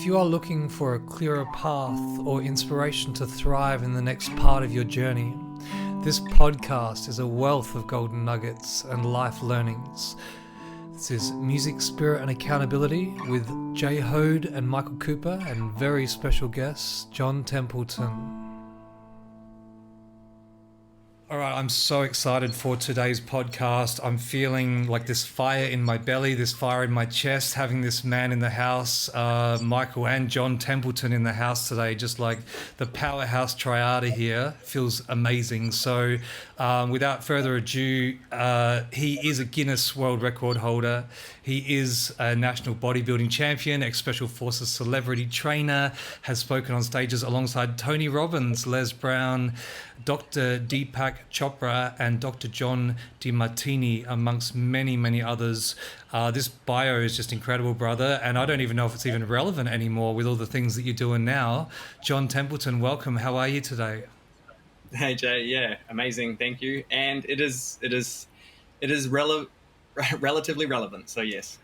If you are looking for a clearer path or inspiration to thrive in the next part of your journey, this podcast is a wealth of golden nuggets and life learnings. This is Music, Spirit and Accountability with Jay Hode and Michael Cooper and very special guest, John Templeton. All right, I'm so excited for today's podcast. I'm feeling like this fire in my belly, this fire in my chest, having this man in the house, Michael and John Templeton in the house today, just like the powerhouse triada here. Feels amazing. So without further ado, he is a Guinness World Record holder. He is a national bodybuilding champion, ex-Special Forces celebrity trainer, has spoken on stages alongside Tony Robbins, Les Brown, Dr. Deepak Chopra and Dr. John DeMartini, amongst many, many others. This bio is just incredible, brother, and I don't even know if it's even relevant anymore with all the things that you're doing now. John Templeton, welcome. How are you today? Hey Jay, yeah, amazing, thank you. And it is relatively relevant, so yes.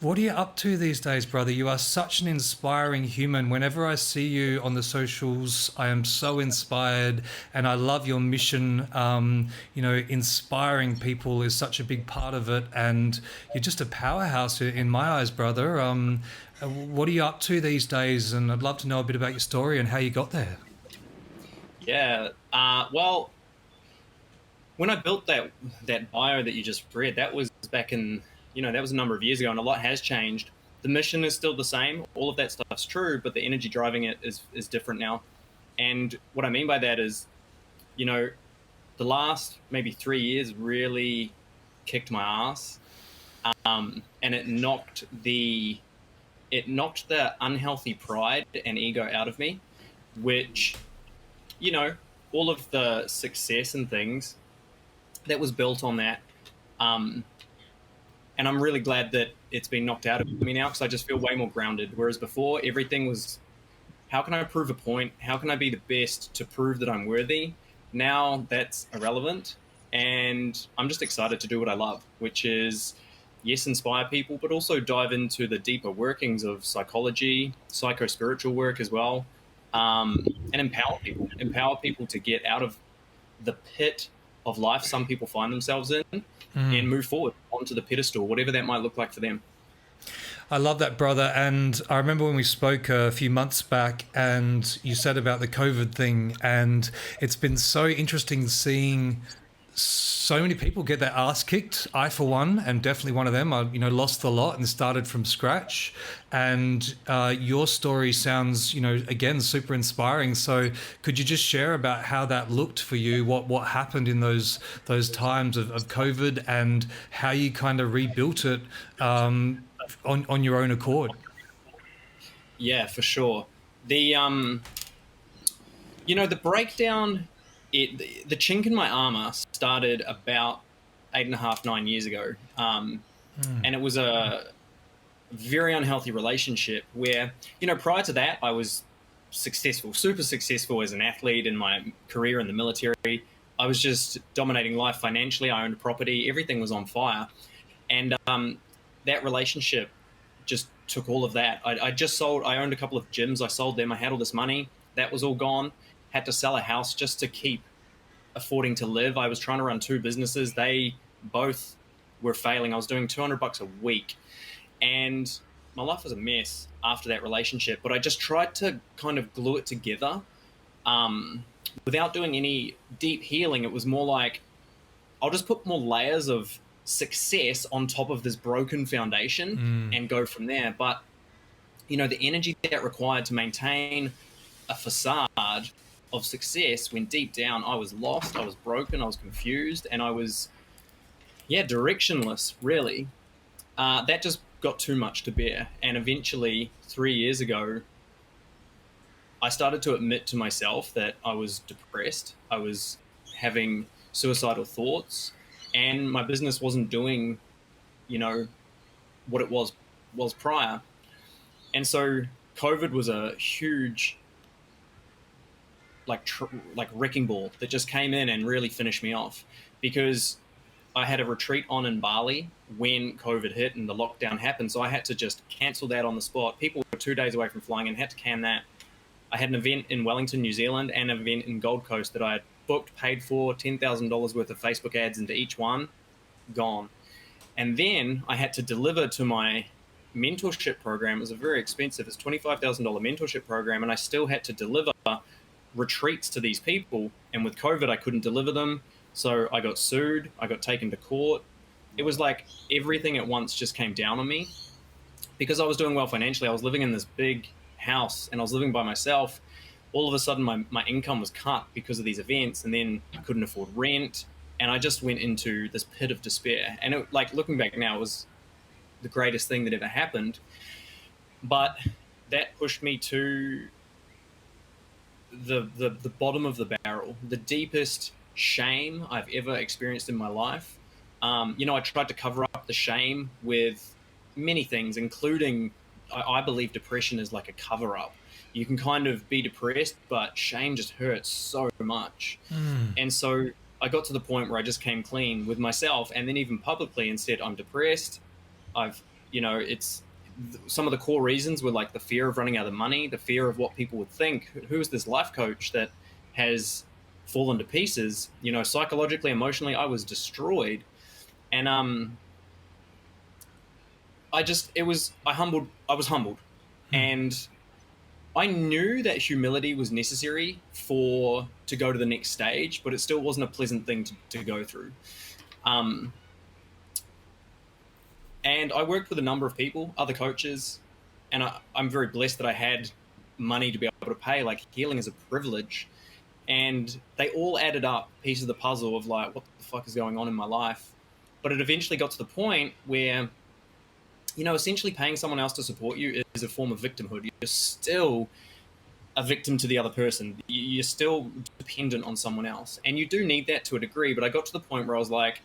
What are you up to these days, brother? You are such an inspiring human. Whenever I see you on the socials, I am so inspired, and I love your mission. Inspiring people is such a big part of it, and you're just a powerhouse in my eyes, brother. What are you up to these days? And I'd love to know a bit about your story and how you got there. Yeah, well, when I built that bio that you just read, that was back in, that was a number of years ago, and a lot has changed. The mission is still the same. All of that stuff's true, but the energy driving it is different now. And what I mean by that is, the last maybe 3 years really kicked my ass, and it knocked the unhealthy pride and ego out of me, which, all of the success and things that was built on that. And I'm really glad that it's been knocked out of me now, because I just feel way more grounded. Whereas before, everything was, how can I prove a point? How can I be the best to prove that I'm worthy? Now that's irrelevant. And I'm just excited to do what I love, which is, yes, inspire people, but also dive into the deeper workings of psychology, psycho-spiritual work as well, and empower people to get out of the pit of life some people find themselves in, and move forward onto the pedestal, whatever that might look like for them. I love that, brother. And I remember when we spoke a few months back and you said about the COVID thing, and it's been so interesting seeing so many people get their ass kicked. I, for one, and definitely one of them, I lost a lot and started from scratch. And your story sounds, again, super inspiring. So could you just share about how that looked for you, what happened in those times of COVID, and how you kind of rebuilt it on your own accord? Yeah, for sure. The the breakdown, the chink in my armor started about 8.5, 9 years ago. And it was a very unhealthy relationship where, prior to that, I was successful, super successful as an athlete in my career in the military. I was just dominating life financially. I owned a property. Everything was on fire. And that relationship just took all of that. I owned a couple of gyms. I sold them. I had all this money. That was all gone. Had to sell a house just to keep affording to live. I was trying to run 2 businesses. They both were failing. I was doing $200 a week, and my life was a mess after that relationship. But I just tried to kind of glue it together without doing any deep healing. It was more like, I'll just put more layers of success on top of this broken foundation and go from there. But, the energy that required to maintain a facade of success, when deep down I was lost, I was broken, I was confused, and I was, directionless, really. That just got too much to bear. And eventually, 3 years ago, I started to admit to myself that I was depressed. I was having suicidal thoughts, and my business wasn't doing, what it was prior. And so COVID was a huge like wrecking ball that just came in and really finished me off, because I had a retreat on in Bali when COVID hit and the lockdown happened. So I had to just cancel that on the spot. People were 2 days away from flying and had to can that. I had an event in Wellington, New Zealand, and an event in Gold Coast that I had booked, paid for, $10,000 worth of Facebook ads into each one, gone. And then I had to deliver to my mentorship program. It was a very expensive, it's $25,000 mentorship program, and I still had to deliver retreats to these people. And with COVID, I couldn't deliver them. So I got sued, I got taken to court. It was like everything at once just came down on me because I was doing well financially. I was living in this big house and I was living by myself. All of a sudden, my income was cut because of these events, and then I couldn't afford rent. And I just went into this pit of despair. And it, like looking back now, it was the greatest thing that ever happened. But that pushed me to the bottom of the barrel, the deepest shame I've ever experienced in my life. I tried to cover up the shame with many things, including I believe depression is like a cover up. You can kind of be depressed, but shame just hurts so much. And so I got to the point where I just came clean with myself and then even publicly and said, I'm depressed. It's some of the core reasons were like the fear of running out of money, the fear of what people would think. Who is this life coach that has fallen to pieces? Psychologically, emotionally, I was destroyed. And I was humbled. And I knew that humility was necessary to go to the next stage, but it still wasn't a pleasant thing to go through. And I worked with a number of people, other coaches, and I'm very blessed that I had money to be able to pay. Like, healing is a privilege. And they all added up pieces of the puzzle of like, what the fuck is going on in my life? But it eventually got to the point where, essentially paying someone else to support you is a form of victimhood. You're still a victim to the other person. You're still dependent on someone else. And you do need that to a degree. But I got to the point where I was like,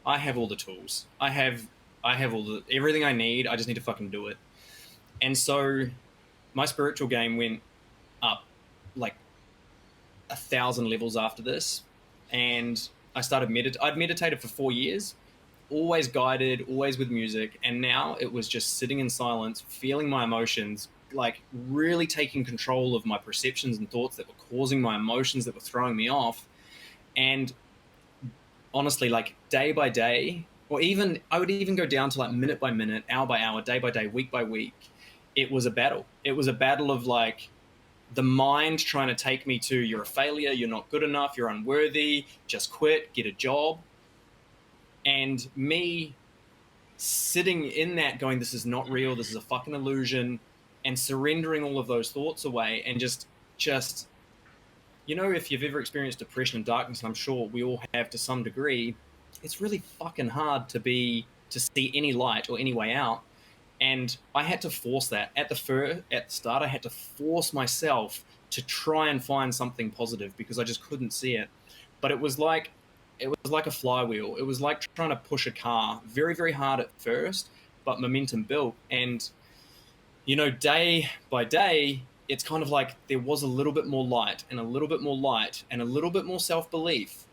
I have all the tools. I have everything I need. I just need to fucking do it. And so my spiritual game went up like 1,000 levels after this. And I started I'd meditated for 4 years, always guided, always with music. And now it was just sitting in silence, feeling my emotions, like really taking control of my perceptions and thoughts that were causing my emotions, that were throwing me off. And honestly, like day by day, or even I would even go down to like minute by minute, hour by hour, day by day, week by week. It was a battle. It was a battle of like the mind trying to take me to, you're a failure, you're not good enough, you're unworthy, just quit, get a job. And me sitting in that going, this is not real, this is a fucking illusion, and surrendering all of those thoughts away and just if you've ever experienced depression and darkness, and I'm sure we all have to some degree, it's really fucking hard to see any light or any way out. And I had to force that at the start. I had to force myself to try and find something positive because I just couldn't see it. But it was like a flywheel. It was like trying to push a car very, very hard at first, but momentum built. And day by day, it's kind of like there was a little bit more light and a little bit more light and a little bit more self-belief.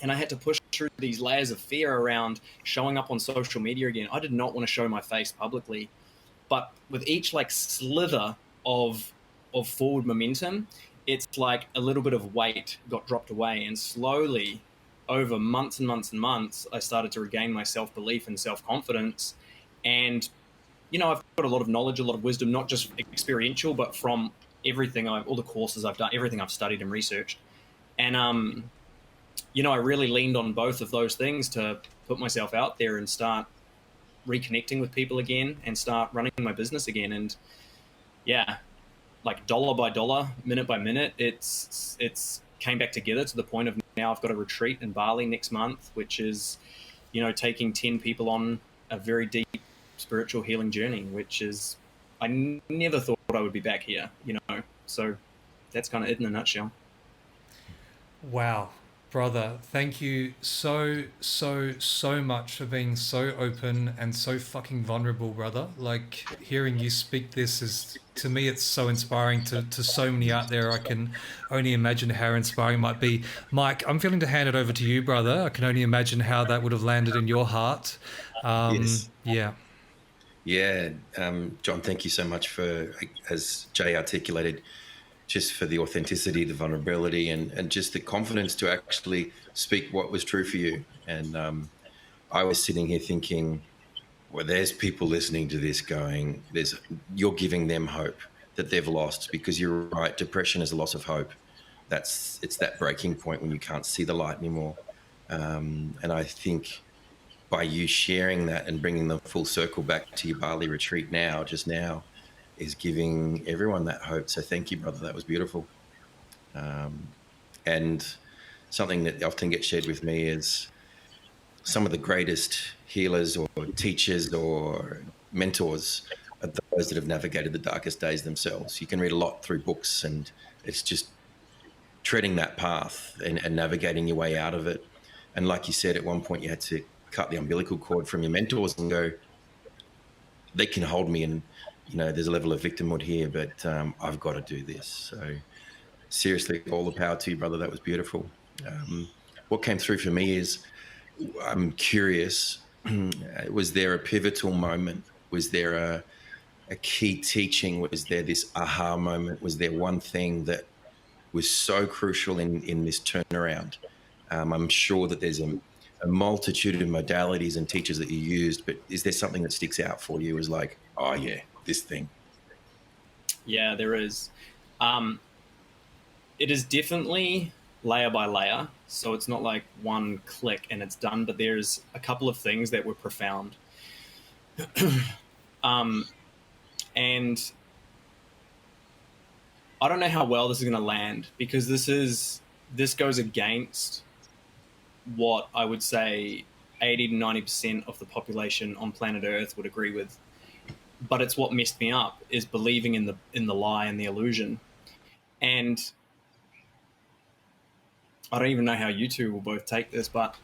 And I had to push through these layers of fear around showing up on social media again. I did not want to show my face publicly, but with each like slither of forward momentum, it's like a little bit of weight got dropped away, and slowly over months and months and months, I started to regain my self-belief and self-confidence. And I've got a lot of knowledge, a lot of wisdom, not just experiential, but from all the courses I've done, everything I've studied and researched. And I really leaned on both of those things to put myself out there and start reconnecting with people again and start running my business again. And yeah, like dollar by dollar, minute by minute, it's came back together to the point of now I've got a retreat in Bali next month, which is, taking 10 people on a very deep spiritual healing journey, which is, I never thought I would be back here, So that's kind of it in a nutshell. Wow. Brother, thank you so much for being so open and so fucking vulnerable, brother. Like, hearing you speak this is, to me, it's so inspiring to so many out there. I can only imagine how inspiring it might be. Mike, I'm feeling to hand it over to you, brother. I can only imagine how that would have landed in your heart. Yes. Yeah. Yeah. John, thank you so much for, as Jay articulated, just for the authenticity, the vulnerability, and just the confidence to actually speak what was true for you. And I was sitting here thinking, well, there's people listening to this going, you're giving them hope that they've lost, because you're right. Depression is a loss of hope. It's that breaking point when you can't see the light anymore. And I think by you sharing that and bringing the full circle back to your Bali retreat just now, is giving everyone that hope. So thank you, brother. That was beautiful. And something that often gets shared with me is some of the greatest healers or teachers or mentors are those that have navigated the darkest days themselves. You can read a lot through books, and it's just treading that path and navigating your way out of it. And like you said, at one point you had to cut the umbilical cord from your mentors and go, they can hold me, and there's a level of victimhood here, but I've got to do this. So seriously, all the power to you, brother. That was beautiful. What came through for me is, I'm curious, was there a pivotal moment? Was there a key teaching? Was there this aha moment? Was there one thing that was so crucial in this turnaround? I'm sure that there's a multitude of modalities and teachers that you used, but is there something that sticks out for you as like, oh yeah, this thing? Yeah, there is. It is definitely layer by layer, so it's not like one click and it's done, but there's a couple of things that were profound. And I don't know how well this is going to land, because this goes against what I would say 80 to 90% of the population on planet Earth would agree with. But it's what messed me up, is believing in the lie and the illusion. And I don't even know how you two will both take this, but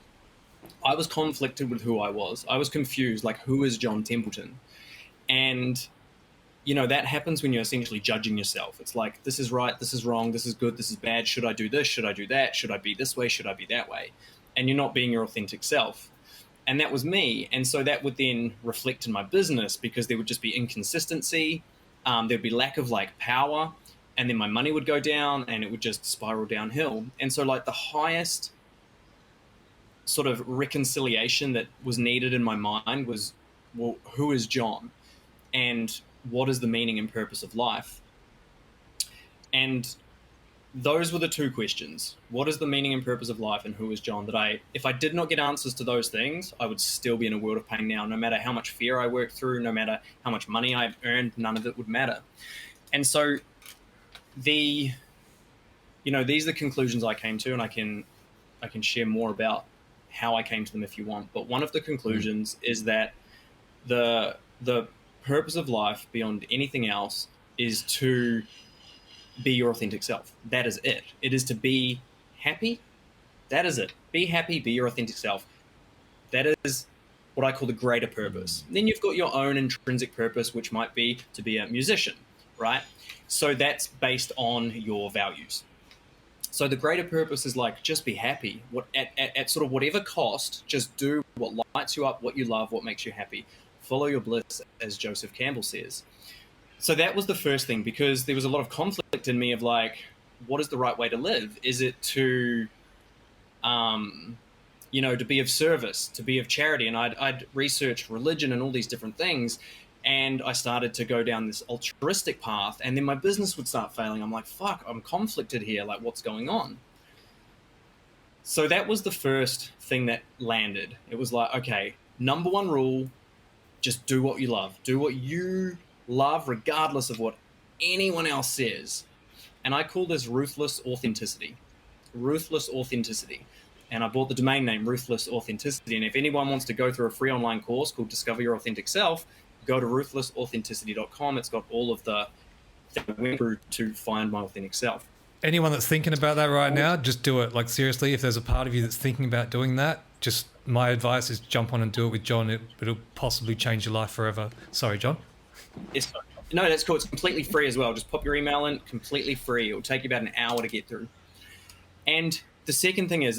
I was conflicted with who I was. I was confused, like, who is John Templeton? And that happens when you're essentially judging yourself. It's like, this is right, this is wrong, this is good, this is bad. Should I do this? Should I do that? Should I be this way? Should I be that way? And you're not being your authentic self. And that was me. And so that would then reflect in my business, because there would just be inconsistency. There'd be lack of power. And then my money would go down and it would just spiral downhill. And so the highest sort of reconciliation that was needed in my mind was, well, who is John? And what is the meaning and purpose of life? And those were the two questions. What is the meaning and purpose of life, and who is John? If I did not get answers to those things, I would still be in a world of pain now. No matter how much fear I worked through, no matter how much money I've earned, none of it would matter. And so these are the conclusions I came to, and I can share more about how I came to them if you want. But one of the conclusions is that the purpose of life, beyond anything else, is to be your authentic self. That is it. It is to be happy. That is it. Be happy, be your authentic self. That is what I call the greater purpose. Then you've got your own intrinsic purpose, which might be to be a musician, right? So that's based on your values. So the greater purpose is just be happy. At sort of whatever cost, just do what lights you up, what you love, what makes you happy. Follow your bliss, as Joseph Campbell says. So that was the first thing, because there was a lot of conflict in me of what is the right way to live? Is it to, to be of service, to be of charity? And I'd researched religion and all these different things, and I started to go down this altruistic path, and then my business would start failing. I'm like, fuck, I'm conflicted here. What's going on? So that was the first thing that landed. It was okay, number one rule, just do what you love. Do what you love, regardless of what anyone else says. And I call this ruthless authenticity. Ruthless authenticity. And I bought the domain name Ruthless Authenticity. And if anyone wants to go through a free online course called Discover Your Authentic Self, go to ruthlessauthenticity.com. It's got all of the things I went through to find my authentic self. anyone that's thinking about that right now, just do it. Like, seriously, if there's a part of you that's thinking about doing that, just my advice is jump on and do it with John. It'll possibly change your life forever. Sorry, John. Yes, no, that's cool. It's completely free as well. Just pop your email in, completely free. It'll take you about an hour to get through. And the second thing is,